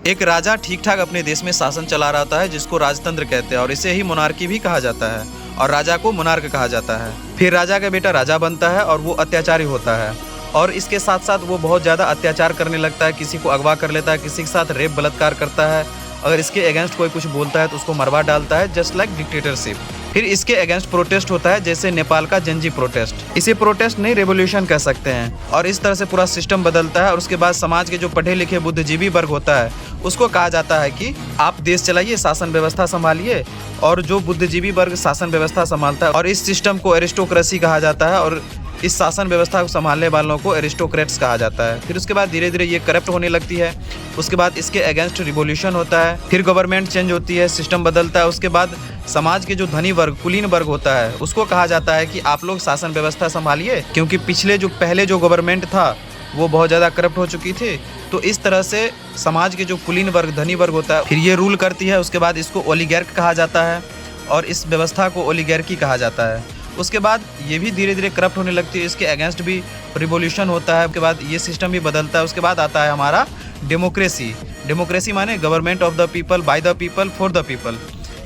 एक राजा ठीक ठाक अपने देश में शासन चला रहा होता है जिसको राजतंत्र कहते हैं और इसे ही मोनार्की भी कहा जाता है और राजा को मोनार्क कहा जाता है। फिर राजा का बेटा राजा बनता है और वो अत्याचारी होता है और इसके साथ साथ वो बहुत ज़्यादा अत्याचार करने लगता है, किसी को अगवा कर लेता है, किसी के साथ रेप बलात्कार करता है। अगर इसके अगेंस्ट कोई कुछ बोलता है तो उसको मरवा डालता है, जस्ट लाइक डिक्टेटरशिप। फिर इसके अगेंस्ट प्रोटेस्ट होता है, जैसे नेपाल का जनजी प्रोटेस्ट। इसे प्रोटेस्ट नहीं रेवोल्यूशन कह सकते हैं। और इस तरह से पूरा सिस्टम बदलता है और उसके बाद समाज के जो पढ़े लिखे बुद्धिजीवी वर्ग होता है उसको कहा जाता है कि आप देश चलाइए, शासन व्यवस्था संभालिए। और जो बुद्धिजीवी वर्ग शासन व्यवस्था संभालता है और इस सिस्टम को एरिस्टोक्रेसी कहा जाता है और इस शासन व्यवस्था को संभालने वालों को एरिस्टोक्रेट्स कहा जाता है। फिर उसके बाद धीरे धीरे ये करप्ट होने लगती है। उसके बाद इसके अगेंस्ट रिवॉल्यूशन होता है, फिर गवर्नमेंट चेंज होती है, सिस्टम बदलता है। उसके बाद समाज के जो धनी वर्ग, कुलीन वर्ग होता है, उसको कहा जाता है कि आप लोग शासन व्यवस्था संभालिए, क्योंकि पहले जो गवर्नमेंट था वो बहुत ज़्यादा करप्ट हो चुकी थी। तो इस तरह से समाज के जो कुलीन वर्ग, धनी वर्ग होता है, फिर ये रूल करती है। उसके बाद इसको ओलिगार्क कहा जाता है और इस व्यवस्था को ओलिगार्की कहा जाता है। उसके बाद ये भी धीरे धीरे करप्ट होने लगती है, इसके अगेंस्ट भी रिवॉल्यूशन होता है। उसके बाद ये सिस्टम भी बदलता है। उसके बाद आता है हमारा डेमोक्रेसी। डेमोक्रेसी माने government of the people, by the people, for the people.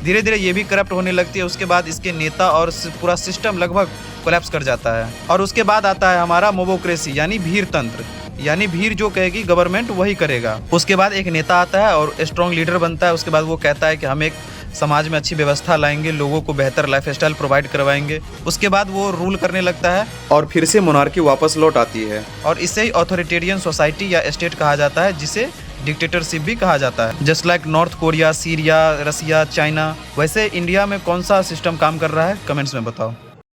धीरे धीरे ये भी करप्ट होने लगती है। उसके बाद इसके नेता और पूरा सिस्टम लगभग कोलैप्स कर जाता है। और उसके बाद आता है हमारा मोबोक्रेसी, यानी भीड़ तंत्र, यानी भीड़ जो कहेगी गवर्नमेंट वही करेगा। उसके बाद एक नेता आता है और स्ट्रॉन्ग लीडर बनता है। उसके बाद वो कहता है कि हम एक समाज में अच्छी व्यवस्था लाएंगे, लोगों को बेहतर लाइफस्टाइल प्रोवाइड करवाएंगे। उसके बाद वो रूल करने लगता है और फिर से मोनार्की वापस लौट आती है और इसे ही ऑथोरिटेरियन सोसाइटी या स्टेट कहा जाता है, जिसे डिक्टेटरशिप भी कहा जाता है। Just like North Korea, Syria, Russia, China. वैसे इंडिया में कौन सा सिस्टम काम कर रहा है, कमेंट्स में बताओ।